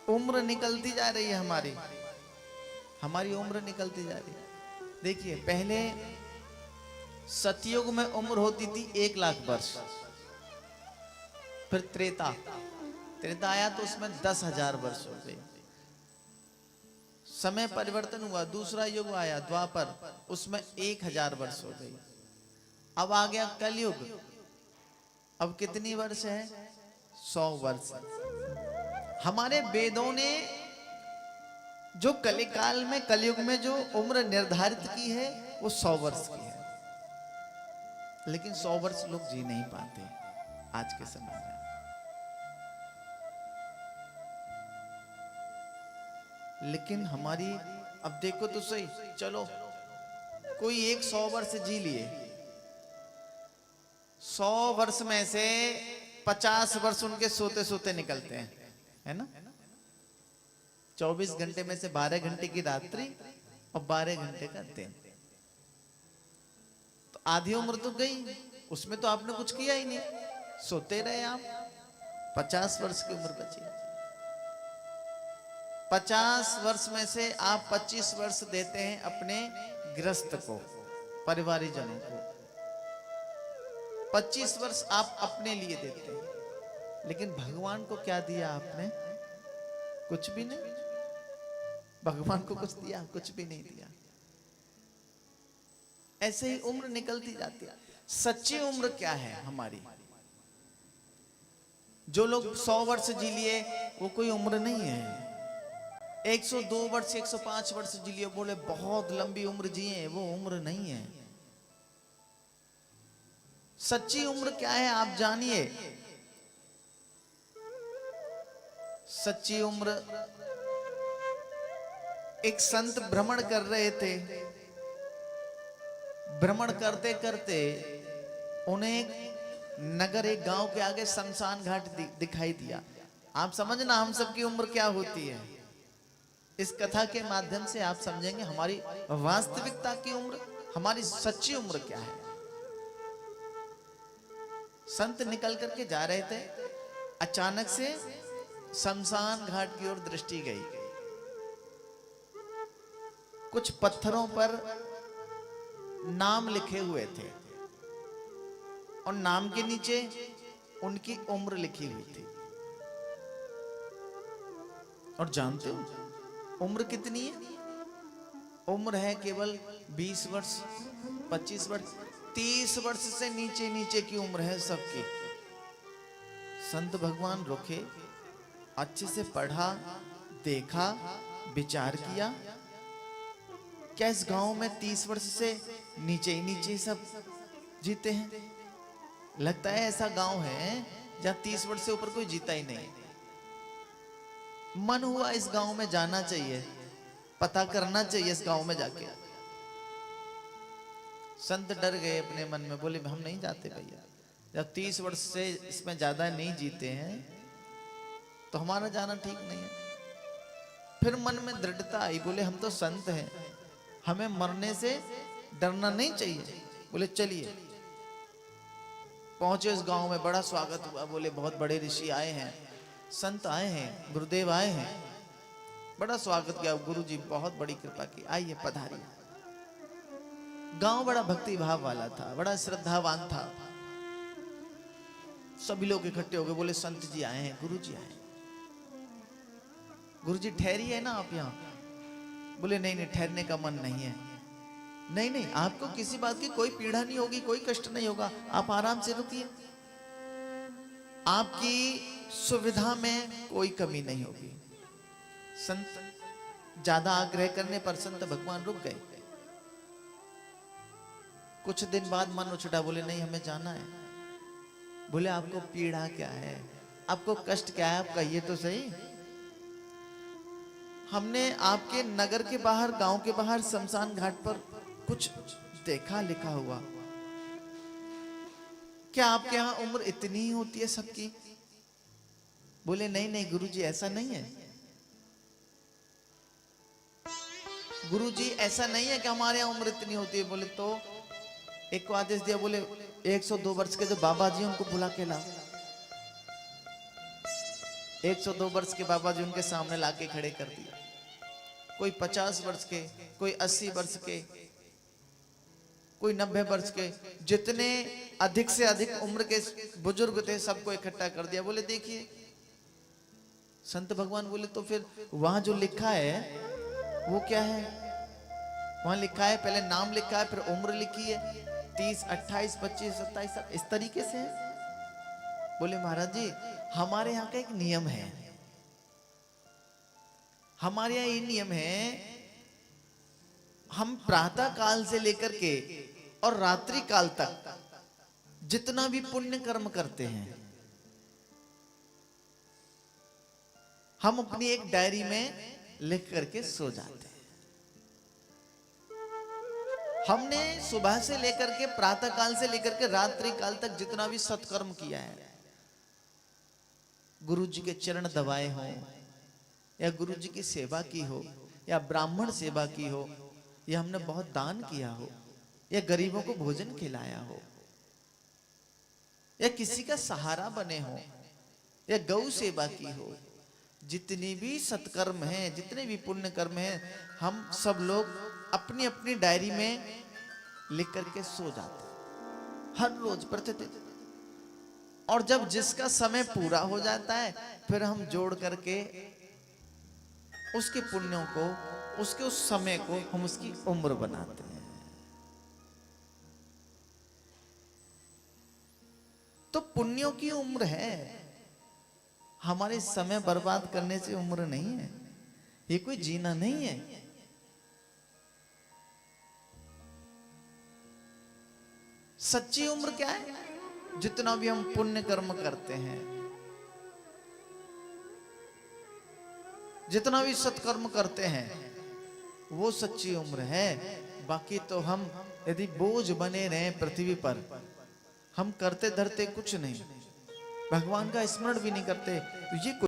उम्र निकलती जा रही है हमारी, हमारी उम्र निकलती जा रही है। देखिए पहले सतयुग में उम्र होती थी 1,00,000 वर्ष, फिर त्रेता, त्रेता आया तो उसमें 10,000 वर्ष हो गए। समय परिवर्तन हुआ, दूसरा युग आया द्वापर, उसमें 1,000 वर्ष हो गई। अब आ गया कलयुग, अब कितनी वर्ष है? 100 वर्ष। हमारे वेदों ने जो कलिकाल में, कलयुग में जो उम्र निर्धारित की है वो 100 वर्ष की है, लेकिन 100 वर्ष लोग जी नहीं पाते आज के समय में। लेकिन हमारी, अब देखो तो सही, चलो कोई एक 100 वर्ष जी लिए, 100 वर्ष में से 50 वर्ष उनके सोते सोते निकलते हैं, है ना? 24 घंटे में से 12 घंटे की रात्रि और 12 घंटे का दिन, तो आधी उम्र तो गई, उसमें तो आपने कुछ किया ही नहीं, सोते रहे आप। 50 वर्ष की उम्र बची। 50 वर्ष में से आप 25 वर्ष देते हैं अपने गृहस्थ को, परिवारजनों को, 25 वर्ष आप अपने लिए देते हैं। लेकिन भगवान को क्या दिया आपने? कुछ भी नहीं। भगवान को कुछ दिया? कुछ भी नहीं दिया। ऐसे ही उम्र निकलती जाती है। सच्ची उम्र क्या है हमारी? जो लोग 100 वर्ष जी लिए वो कोई उम्र नहीं है। 102 वर्ष, 105 वर्ष जी लिए, बोले बहुत लंबी उम्र जिए, वो उम्र नहीं है। सच्ची उम्र क्या है आप जानिए। सच्ची उम्र, एक संत भ्रमण कर रहे थे, भ्रमण करते करते उन्हें एक नगर, एक गांव के आगे शमशान घाट दिखाई दिया। आप समझना हम सबकी उम्र क्या होती है। इस कथा के माध्यम से आप समझेंगे हमारी वास्तविकता की उम्र, हमारी सच्ची उम्र क्या है। संत निकल करके जा रहे थे, अचानक से शमशान घाट की ओर दृष्टि गई। कुछ पत्थरों पर नाम लिखे हुए थे और नाम के नीचे उनकी उम्र लिखी हुई थी। और जानते हो उम्र कितनी है? उम्र है केवल 20 वर्ष, 25 वर्ष, 30 वर्ष से नीचे नीचे की उम्र है सबकी। संत भगवान रुके, अच्छे से पढ़ा, देखा, विचार किया, क्या इस गांव में 30 वर्ष से नीचे ही नीचे सब जीते हैं? लगता है ऐसा गांव है जहां 30 वर्ष से ऊपर कोई जीता ही नहीं। मन हुआ इस गांव में जाना चाहिए, पता करना चाहिए इस गांव में जाके। संत डर गए अपने मन में, बोले हम नहीं जाते भैया, जब 30 वर्ष से इसमें ज्यादा नहीं जीते हैं तो हमारा जाना ठीक नहीं है। फिर मन में दृढ़ता आई, बोले हम तो संत हैं, हमें मरने से डरना नहीं चाहिए। बोले चलिए। पहुंचे उस गांव में, बड़ा स्वागत हुआ। बोले बहुत बड़े ऋषि आए हैं, संत आए हैं, गुरुदेव आए हैं। बड़ा स्वागत किया, गुरु जी बहुत बड़ी कृपा की, आइए पधारिए। गांव बड़ा भक्ति भाव वाला था, बड़ा श्रद्धावान था। सभी लोग इकट्ठे हो गए, बोले संत जी आए हैं, गुरु जी आए हैं। गुरु जी ठहरिए ना आप यहाँ। बोले नहीं नहीं, ठहरने का मन नहीं है। नहीं नहीं, आपको किसी बात की कोई पीड़ा नहीं होगी, कोई कष्ट नहीं होगा, आप आराम से रुकिए, आपकी सुविधा में कोई कमी नहीं होगी। संत ज्यादा आग्रह करने पर संत भगवान रुक गए। कुछ दिन बाद मन उछटा, बोले नहीं हमें जाना है। बोले आपको पीड़ा क्या है, आपको कष्ट क्या है, आप कहिए तो सही। हमने आपके नगर के बाहर, गांव के बाहर शमशान घाट पर कुछ देखा लिखा हुआ। क्या आपके यहां उम्र इतनी ही होती है सबकी? बोले नहीं नहीं गुरुजी, ऐसा नहीं है। गुरुजी ऐसा नहीं है कि हमारे यहां उम्र इतनी होती है। बोले तो एक को आदेश दिया, बोले 102 वर्ष के जो बाबा जी उनको बुला के लाओ। 102 वर्ष के बाबा जी उनके सामने लाके खड़े कर दिया। कोई 50 वर्ष के, कोई 80 वर्ष के, कोई 90 वर्ष के, जितने अधिक से अधिक उम्र के बुजुर्ग थे सबको इकट्ठा कर दिया। बोले देखिए, संत भगवान बोले तो फिर वहां जो लिखा है वो क्या है? वहां लिखा है, पहले नाम लिखा है, फिर उम्र लिखी है, 30, 28, 25, 27, इस तरीके से है। बोले महाराज जी, हमारे यहाँ का एक नियम है। हमारे यहाँ ये नियम है, हम प्रातः काल से लेकर के और रात्रि काल तक जितना भी पुण्य कर्म करते हैं, हम अपनी एक डायरी में लिख करके सो जाते हैं। हमने सुबह से लेकर के, प्रातः काल से लेकर के रात्रि काल तक जितना भी सत्कर्म किया है, गुरु जी के चरण दबाए हो, या गुरु जी की सेवा की हो, या ब्राह्मण सेवा की हो, या हमने बहुत दान किया हो, या गरीबों को भोजन खिलाया हो, या किसी का सहारा बने हो, या गौ सेवा की हो, जितनी भी सत्कर्म हैं, जितने भी पुण्य कर्म हैं, हम सब लोग अपनी अपनी डायरी में लिख करके सो जाते हैं हर रोज प्रतिदिन। और जब जिसका समय पूरा हो जाता है, फिर हम जोड़ करके उसके पुण्यों को, उसके उस समय को हम उसकी उम्र बनाते हैं। तो पुण्यों की उम्र है, हमारे समय बर्बाद करने से उम्र नहीं है। ये कोई जीना नहीं है। सच्ची उम्र क्या है? जितना भी हम पुण्य कर्म करते हैं, जितना भी सत्कर्म करते हैं, वो सच्ची उम्र है। बाकी तो हम यदि बोझ बने रहे पृथ्वी पर, हम करते धरते कुछ नहीं, भगवान का स्मरण भी नहीं करते, तो ये